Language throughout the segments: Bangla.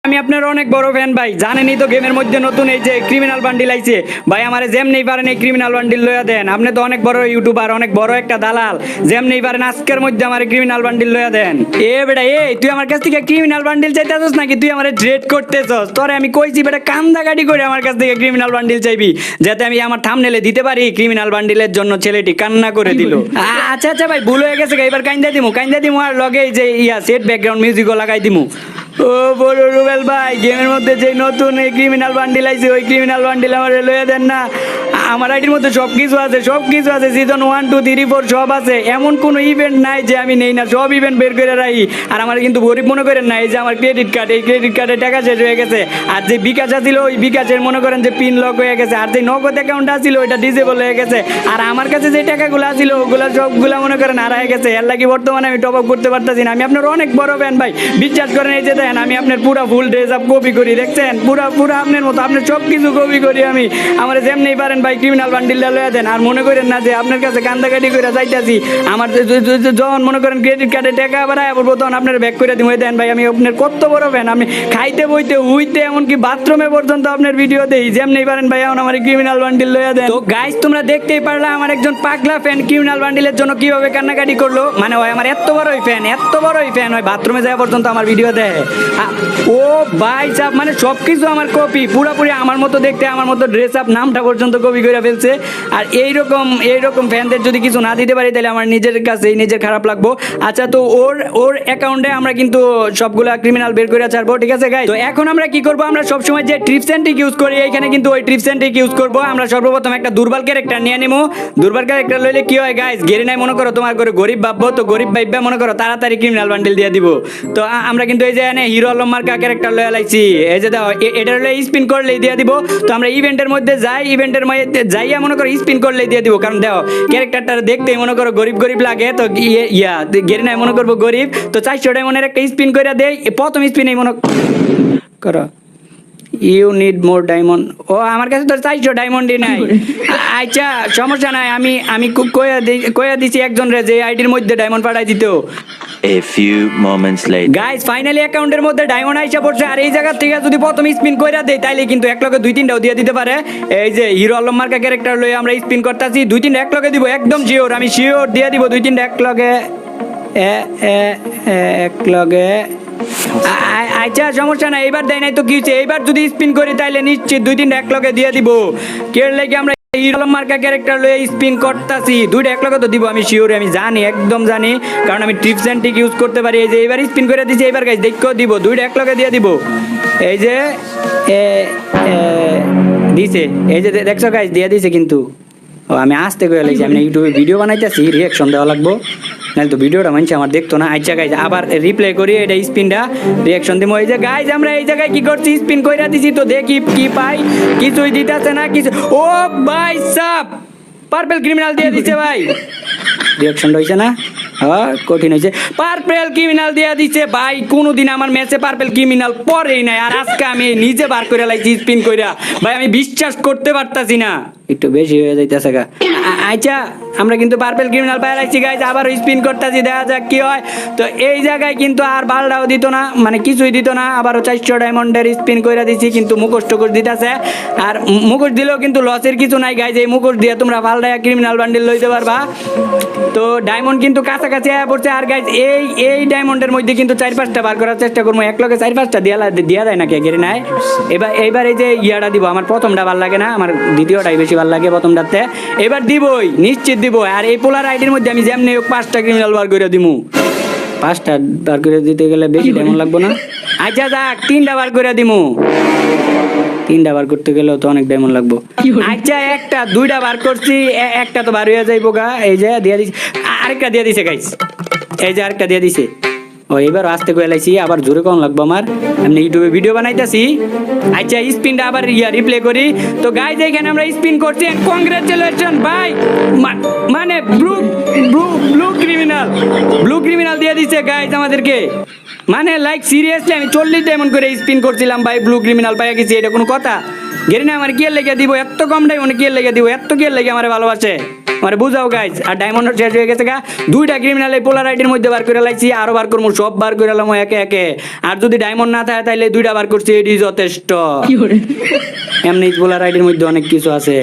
আমি আপনার অনেক বড় ফ্যান ভাই, জানেনই তো গেমের মধ্যে নতুন এই যে ক্রিমিনাল বান্ডিল আইছে ভাই, আমারে যেমনি পারেন এই ক্রিমিনাল বান্ডিল লইয়া দেন। আপনি তো অনেক বড় ইউটিউবার, অনেক বড় একটা দালাল, যেমনি পারেন আজকের মধ্যে আমারে ক্রিমিনাল বান্ডিল লইয়া দেন। এ বেটা তুই আমার কাছ থেকে ক্রিমিনাল বান্ডিল চাইতেছস নাকি তুই আমারে ড্রেড করতেছস? তোরে আমি কইছি বেটা কান্দাকাটি করে আমার কাছ থেকে ক্রিমিনাল বান্ডিল চাইবি, যাতে আমি আমার থাম্বনেলে দিতে পারি ক্রিমিনাল বান্ডিলের জন্য ছেলেটি কান্না করে দিল। আচ্ছা আচ্ছা ভাই, ভুল হয়ে গেছে, এবার কাইন্দা দিমু আর লগে এই যে সেট ব্যাকগ্রাউন্ড মিউজিকও লাগাই দিমু। ও বড় রুবেল ভাই, গেমের মধ্যে যে নতুন এই ক্রিমিনাল বান্ডিল আইছে ওই ক্রিমিনাল বান্ডিল আমার লইয়া দেন না। আমার আইডির মধ্যে সব কিছু আছে সিজন 1 2 3 4 সব আছে, এমন কোনো ইভেন্ট নাই যে আমি নেই না, সব ইভেন্ট বের করে রাখি। আর আমার কিন্তু গরিব মনে করেন না, এই যে আমার ক্রেডিট কার্ড, এই ক্রেডিট কার্ডের টাকা শেষ হয়ে গেছে, আর যে বিকাশ আছিল ওই বিকাশের মনে করেন যে পিন লক হয়ে গেছে, আর যে নগদ অ্যাকাউন্ট আছিল ওইটা ডিসেবল হয়ে গেছে, আর আমার কাছে যে টাকাগুলো আছিল ওগুলো সবগুলো মনে করেন হারায় গেছে। এর লাগি বর্তমানে আমি টপ আপ করতে পারতেছি না। আমি আপনার অনেক বড় ফ্যান ভাই, বিশ্বাস করেন। এই যে দেখেন আমি আপনার পুরো ফুল ড্রেস আপ কপি করি, দেখছেন পুরো আপনার মতো আপনার সব কিছু কপি করি আমি। আমার যেমনি পারেন ভাই ক্রিমিনাল বান্ডিলটা লইয়া দেন। আর মনে করেন না যে আপনার কাছে কান্দাকাটি করে চাইতেছি, আমার যখন মনে করেন ক্রেডিট কার্ডে টাকা আবার আয় পড়বো তখন আপনার ব্যাক করে দিব। দেন ভাই, আমি আপনার কত বড় ফ্যান, আমি খাইতে বইতে উইতে এমনকি বাথরুমে পর্যন্ত আপনার ভিডিও দেই। যেমনি পারেন ভাই এখন আমার ক্রিমিনাল বান্ডিল লইয়া দেন। তো গাইস তোমরা দেখতেই পারলা আমার একজন পাগলা ফ্যান ক্রিমিনাল বান্ডিলের জন্য কিভাবে কান্নাকাটি করলো। মানে হয় আমার এত বড়ই ফ্যান হয় বাথরুমে যাওয়া পর্যন্ত আমার ভিডিও দেয়। ও ভাই সাহেব, মানে সব কিছু আমার কপি, পুরোপুরি আমার মতো দেখতে, আমার মতো ড্রেস আপ, নামটা পর্যন্ত কপি করে ফেলছে। আর এইরকম ফ্যানদের যদি কিছু না দিতে পারি তাহলে আমার নিজের কাছেই নিজের খারাপ লাগবো। আচ্ছা, তো ওর অ্যাকাউন্টে আমরা কিন্তু সবগুলা ক্রিমিনাল বের করে ছাড়বো, ঠিক আছে গাইস? তো এখন আমরা কি করবো, আমরা সবসময় যে ট্রিপস অ্যান্ড ট্রিক ইউজ করি এখানে কিন্তু ওই ট্রিপস অ্যান্ড ট্রিক ইউজ করবো। আমরা সর্বপ্রথম একটা দুর্বল ক্যারেক্টার নিয়ে নিবো। দুর্বল ক্যারেক্টার লইলে কি হয় গাইস, গেরি নাই মনে করো তোমার করে গরিব ভাববো, তো গরিব ভাববা মনে করো তাড়াতাড়ি ক্রিমিনাল বান্ডিল দিয়ে দিব। তো আমরা কিন্তু এই যে হিরো আলম মার্কা ক্যারেক্টার লয়ে লাইছি, এই যে দেখো এটা হলে স্পিন করলেই দিয়ে দিব। তো আমরা ইভেন্টের মধ্যে ইভেন্টের মধ্যে যাইয়া মনে করো স্পিন করলেই দিয়ে দিব, কারণ দেখো ক্যারেক্টারটা দেখতেই মনে করো গরিব লাগে। তো গেরি নাই মনে করবো গরিব, তো 400 ডায়মন্ডের একটা স্পিন করে দেয়। প্রথম স্পিনেই মনে করো ইউ নিড মোর ডায়মন্ড। ও আমার কাছে তো 400 ডায়মন্ডই নাই। আচ্ছা সমস্যা নাই, আমি কইয়া দিছি একজন রে যে আইডির মধ্যে ডায়মন্ড পাঠাই দিত। A few moments later. Guys finally অ্যাকাউন্টের মধ্যে ডায়মন্ড আইসা পড়ছে। আর এই জায়গা থেকে যদি প্রথম স্পিন কইরা দেই তাইলে কিন্তু এক লগে 2-3টাও দিয়ে দিতে পারে। এই যে হিরো আলম মার্কা ক্যারেক্টার লয়ে আমরা স্পিন করতেছি, 2-3টা এক লগে দিব, একদম শিওর, আমি শিওর দিয়ে দিব 2-3টা এক লগে এক লগে। আচ্ছা সমস্যা নাই, এবার দেয় নাই তো কি হচ্ছে, এইবার যদি স্পিন করি তাইলে নিশ্চিত 2-3টা এক লগে দিয়ে দিব। কের লেগে আমরা হিরো আলম মার্কা ক্যারেক্টার লয়ে স্পিন করতেছি, 2টা এক লগে তো দিব, আমি শিওর, আমি জানি, একদম জানি, কারণ আমি ট্রিপস অ্যান্ড ট্রিক ইউজ করতে পারি। এই যে এবার স্পিন করে দিছি, এবার গাইস দেখো দিব, 2টা এক লগে দিয়ে দিব। এই যে দিছে, এই যে দেখছো গাইস দিয়ে দিছে কিন্তু। ও আমি আসতে কয়ে লাগছি, আমি ইউটিউবে ভিডিও বানাইতেছি, রিয়াকশন দেওয়া লাগবো, নাহলে তো ভিডিওটা মানছে আমার দেখতো না। আচ্ছা গাইজ আবার রিপ্লে করি, এটা স্পিনটা রিয়াকশন দিব। এই যে গাইজ আমরা এই জায়গায় কি করছি, স্পিন কইরা দিছি, তো দেখি কি পাই, কিছুই দিতেছে না কিছু। ও ভাই সাব, পার্পল ক্রিমিনাল দিয়ে দিছে ভাই, রিয়াকশনটা হয়েছে না? হ্যাঁ কঠিন হয়েছে, পার্পল ক্রিমিনাল দিয়ে দিচ্ছে ভাই। কোনোদিন আমার ম্যাচে পার্পল ক্রিমিনাল পরেই নাই, আর আজকে আমি নিজে বার করে লাইছি স্পিন কইরা ভাই, আমি বিশ্বাস করতে পারতাছি না, একটু বেশি হয়ে যাইতেছে গা। আচ্ছা আমরা কিন্তু পার্পল ক্রিমিনাল পাই লাইছি গাইজ, আবার স্পিন করতেছি, দেখা যাক কি হয়। তো এই জায়গায় কিন্তু আর বালটাও দিত না, মানে কিছুই দিত না, আবারও 400 ডায়মন্ডের স্পিন করে দিছি, কিন্তু মুখোশ টুকোশ দিতেছে। আর মুখোশ দিলেও কিন্তু লসের কিছু নাই গাইজ, এই মুখোশ দিয়ে তোমরা পাল্টায় ক্রিমিনাল বান্ডিল লইতে পারবা। তো ডায়মন্ড কিন্তু কাছাকাছি আয়া পড়ছে। আর গাইজ এই ডায়মন্ডের মধ্যে কিন্তু 4-5টা বার করার চেষ্টা করবো, এক লগে 4-5টা দিয়া দেয় নাকি গেরি নাই। এইবার এই যে ইয়াটা দিব, আমার প্রথমটা ভাল লাগে না, আমার দ্বিতীয়টাই বেশি ভাল লাগে প্রথমটাতে। এবার দিবই, নিশ্চিত দিব। আর এই পোলার আইডির মধ্যে আমি যেমনি 5টা ক্রিমিনাল বার করে দিমু, 5টা বার করে দিতে গেলে বেশি ডায়মন্ড লাগবো না। আচ্ছা যাক 3টা বার করে দিমু, 3টা বার করতে গেলেও তো অনেক ডায়মন্ড লাগবো। আচ্ছা 2টা বার করছি, একটা তো বার হয়ে যাইবো গা। এই যে দিয়ে দিছে, আরেকটা দিয়ে দিছে গাইস, এই যে আরেকটা দিয়ে দিছে। ও এবার আসতে কয়ে লাইছি, আবার জোরে কম লাগবো আমার, আমি ইউটিউবে ভিডিও বানাইতেছি। আচ্ছা স্পিনটা আবার রিপ্লে করি। তো গাইজ এখানে আমরা স্পিন করছি, কংগ্রাচুলেশন ভাই, মানে ব্লু ক্রিমিনাল দিয়ে দিছে গাইজ আমাদেরকে। মানে লাইক সিরিয়াসলি আমি 40 ডায়মন্ড করে স্পিন করছিলাম ভাই, ব্লু ক্রিমিনাল পাইয়া গেছি, এটা কোনো কথা? গেরি না আমার কি লেগে দিব, এত কম ডায়মন্ড কি লেগে দিব, এত কি লেগে আমার ভালোবাসে? মানে বুঝাও গাইজ। আর ডায়মন্ড শেষ হয়ে গেছে গা, 2টা ক্রিমিনাল এই পোলার আইডির মধ্যে বার করে লাইছি, আরো বার করবো, সব বার করে এলাম একে একে। আর যদি ডায়মন্ড না থাকে তাহলে 2টা বার করছি, এটি যথেষ্ট। এমনি পোলার আইডির মধ্যে অনেক কিছু আছে।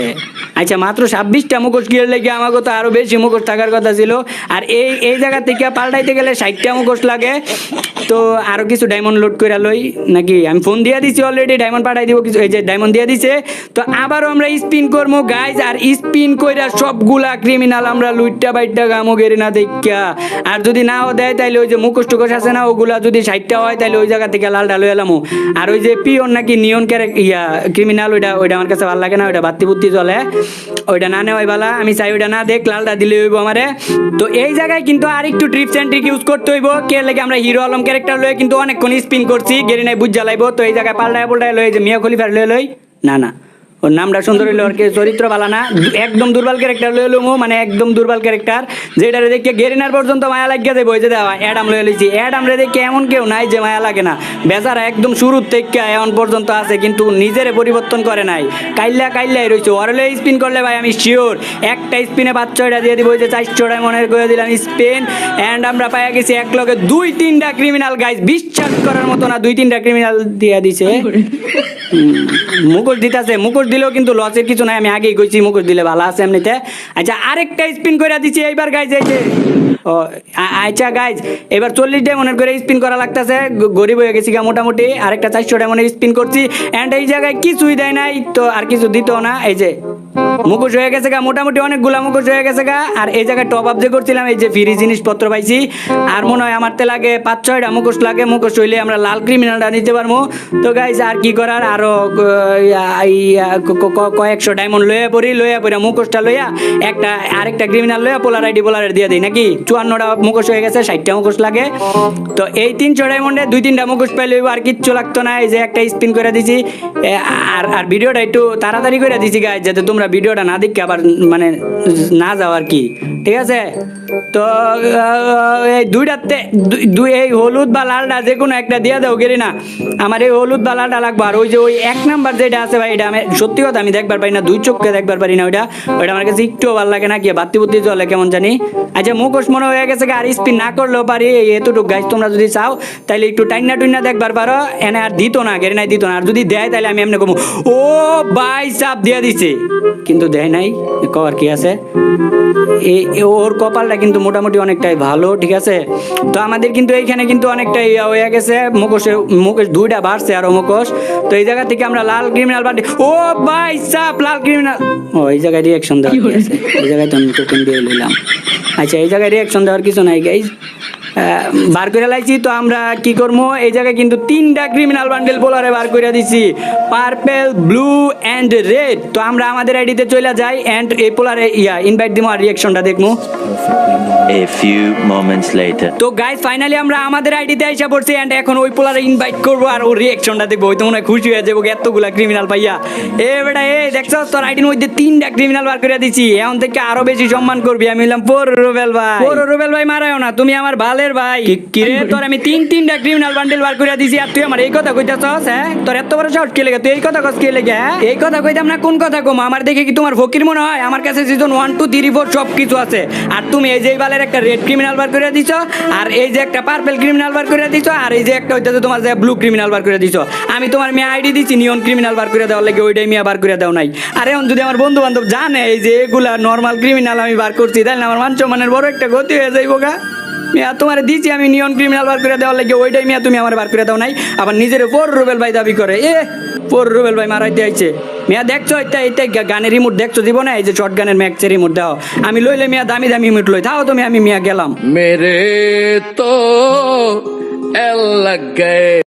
আচ্ছা, মাত্র 26টা মুখোশ গিয়ে লেগে আমাকে তো আরো বেশি মুখোশ থাকার কথা ছিল। আর এই জায়গা থেকে পাল্টাইতে গেলে 60টা মুখোশ লাগে। তো আরো কিছু ডায়মন্ড লোড করে লই নাকি? আমি ফোন দিয়ে দিছি অলরেডি, ডায়মন্ড পাঠাই দিব কিছু। এই যে ডায়মন্ড দিয়ে দিছে, তো আবারও আমরা স্পিন করবো গাইজ। আর স্পিন কইরা সবগুলা ক্রিমিনাল আমরা লুইটটা বাইটটা গামো গেরি না দেখা। আর যদি নাও দেয় তাইলে ওই যে মুখোশ টুকোশ আছে না, ওগুলা যদি 60টা হয় তাহলে ওই জায়গা থেকে লালটা লই এলাম। আর ওই যে পিওন নাকি নিয়ন ক্রিমিনাল, ওইটা আমার কাছে ভালো লাগে না, ওইটা বাত্তি বুত্তি চলে, ওইটা না নেওয়াই ভালো। আমি চাই ওইটা না দেখ, লালটা দিলে হইব আমারে। তো এই জায়গায় কিন্তু আর একটু ট্রিপস এন্ড ট্রিক ইউজ করতে হইব। কে লাগে আমরা হিরো আলম ক্যারেক্টার লয়ে কিন্তু অনেকক্ষণ স্পিন করছি, গেরি নাই বুঝ জ্বালাইবো। তো এই জায়গায় পাল্টায় লয়ে যে মিয়া খলিফার লই না ওর নামটা সুন্দর হইলো, আর কি চরিত্র ভালো না, একদম দুর্বল ক্যারেক্টার লয়ে লমু, মানে একদম দুর্বল ক্যারেক্টার, যেটারে দেখে গেরিনার পর্যন্ত মায়া লাগিয়ে দেবো। ওই যে দেওয়া অ্যাডাম লয়ে লইছি, অ্যাডামরে দেখে এমন কেউ নাই যে মায়া লাগে না। বেচারা একদম শুরুর থেকে এখন পর্যন্ত আছে, কিন্তু নিজেরে পরিবর্তন করে নাই, কাইল্লাই রয়েছে। ওর লয়ে স্পিন করলে ভাই আমি শিওর একটা স্পিনে 5-6টা দিয়ে দিব। ওই যে 400টায় মনে করে দিলাম স্পিন, অ্যান্ড আমরা পাইয়া গেছি এক লগে 2-3টা ক্রিমিনাল গাইজ, বিশ্বাস করার মতো না, 2-3টা ক্রিমিনাল দিয়ে দিছে। মুখোশ দিতেছে, মুখোশ দিলেও কিন্তু লসের কিছু নাই, আমি আগেই কইছি মুখোশ দিলে ভালো আছে এমনিতে। আচ্ছা, আরেকটা স্পিন করে দিচ্ছি এইবার গাইজ। এই যে আচ্ছা গাইজ, এবার 40 ডায়মন্ডের করে স্পিন করা লাগতেছে, গরিব হয়ে গেছি গা মোটামুটি। আরেকটা 400 ডায়মন্ডের স্পিন করছি, অ্যান্ড এই জায়গায় কিছুই দেয় নাই, তো আর কিছু দিত না। এই যে মুখোশ হয়ে গেছে গা, মোটামুটি অনেকগুলা মুখোশ হয়ে গেছে গা। আর এই জায়গায় টপ আপ যে করছিলাম, এই যে ফ্রি জিনিসপত্র পাইছি। আর মনে হয় আমার তে লাগে 5-6টা মুখোশ লাগে, মুখোশ হইলে আমরা লাল ক্রিমিনালটা নিতে পারবো। তো গাইজ আর কি করার, আরো কয়েকশো ডায়মন্ড লইয়া পড়ি মুখোশটা লইয়া আরেকটা ক্রিমিনাল লইয়া পোলার আইডি পোলারের দিয়ে দিই নাকি। 54টা মুখোশ হয়ে গেছে, 60টা মুখোশ লাগে। তো এই 300 ডায়মন্ডে 2-3টা মুখোশ পাইলে আর কিচ্ছু লাগতো না। এই যে একটা স্পিন করে দিছি, আর ভিডিওটা একটু তাড়াতাড়ি করে দিছি গাইজ, যাতে তোমরা ভিডিওটা না দেখে আবার মানে না যাও আর কি, ঠিক আছে। তো এই দুইটাতে এই হলুদ বা লালটা যে কোনো একটা দিয়ে দাও গেরি না, আমার এই হলুদ বা লালটা লাগবে। আর ওই যে ওই 1 নাম্বার যেটা আছে ভাই, এটা আমি সত্যি কথা আমি দেখবার পারি না, 2 চোখকে দেখবার পারি না। ওইটা আমার কাছে একটুও ভালো লাগে না, কি বাত্তি বুত্তি চলে কেমন জানি। আচ্ছা, মুখোশ মনে হয়ে গেছে, আর স্পিন না করলেও পারি এতটুকু গাইজ। তোমরা যদি চাও তাহলে একটু টাইনা দেখবার পারো, এনে আর দিত না, গেরি নাই দিত না। আর যদি দেয় তাহলে আমি এমনি কমু, ও ভাই চাপ দিয়ে দিছে, কিন্তু দেয় নাই, কর কি আছে। ওর কপালটা কিন্তু মোটামুটি অনেকটাই ভালো, ঠিক আছে। তো আমাদের কিন্তু এইখানে কিন্তু অনেকটাই হয়ে গেছে, মুখোশ 2টা বাড়ছে আরো মুখোশ। তো এই জায়গা থেকে আমরা লাল ক্রিমিনাল পার্টি, ও ভাই চাপ লাল ক্রিমিনাল, ও এই জায়গায় রিয়াকশন দেওয়া আছে, এই জায়গায় তো আমি টোকেন দিয়ে নিলাম। আচ্ছা, এই জায়গায় রিয়াকশন দেওয়ার কিছু নাই গাইজ, বার করে লাইছি। তো আমরা কি করবো, এই জায়গায় কিন্তু 3টা ক্রিমিনাল বান্ডেল পোলারে বার করে দিছি, পার্পল, ব্লু এন্ড রেড। তো আমরা আমাদের আইডিতে চলে যাই, এন্ড এই পোলারে ইনভাইট দিমু আর রিয়াকশনটা দেখবো। A few moments later. তো গাইজ ফাইনালি আমরা আমাদের আইডিতে আইসা পড়ছি, এন্ড এখন ওই পোলারে ইনভাইট করবো আর ওর রিয়াকশনটা দেখবো। ওই তো মনে হয় খুশি হয়ে যাবো, এতগুলা ক্রিমিনাল পাইয়া। বেটা দেখছ তোর আইডির মধ্যে 3টা ক্রিমিনাল বার করে দিছি, এখন থেকে আরো বেশি সম্মান করবি। আমি বললাম রুবেল ভাই মারাও না, তুমি আমার ভালের ভাই। কিরে তোর আমি 3টা ক্রিমিনাল বান্ডেল বার করে দিছি, আর তুই আমার এই কথা কইতাছস? হ্যাঁ, তোর এত বড় সাহস কি লাগে? তুই এই কথা কস কি লাগে? হ্যাঁ, এই কথা কইতাম না, কোন কথা কম? আমার দেখে কি তোমার ফকির মনে হয়? আমার কাছে সিজন 1, 2, 3, 4 সব কিছু আছে। আর তুমি এই যে বালের একটা রেড ক্রিমিনাল বার করে দিছো, আর এই যে একটা পার্পল ক্রিমিনাল বার করে দিছো, আর এই যে একটা হইতাছে তোমার যে ব্লু ক্রিমিনাল বার করে দিছো। আমি তোমার মেয়ে আইডি দিছি নিয়ন ক্রিমিনাল বার করে দেওয়ার লাগে, ওইটাই মেয়ে বার করে দাও নাই। আর এখন যদি আমার বন্ধু বান্ধব জানে এই যে এগুলা নর্মাল ক্রিমিনাল আমি বার করছি, তাহলে আমার মান সম্মানের বড় একটা গতি হয়ে যাইব গা। মিয়া তোমার দিছি আমি নিয়ন ক্রিমিনাল বার করে দেওয়ার লাগে, ওইটাই মিয়া তুমি আমার বার করে দাও নাই। আবার নিজের রুবেল ভাই দাবি করে, রুবেল ভাই মারাইতে আইছে। মিয়া দেখছো এটা গানের রিমোট দেখছো জীবনে? এই যে শর্ট গানের ম্যাক্সের রিমোট দাও, আমি লইলে মিয়া দামি রিমোট লই, তাও তুমি আমি মিয়া গেলাম। मेरे तो एल लग गए।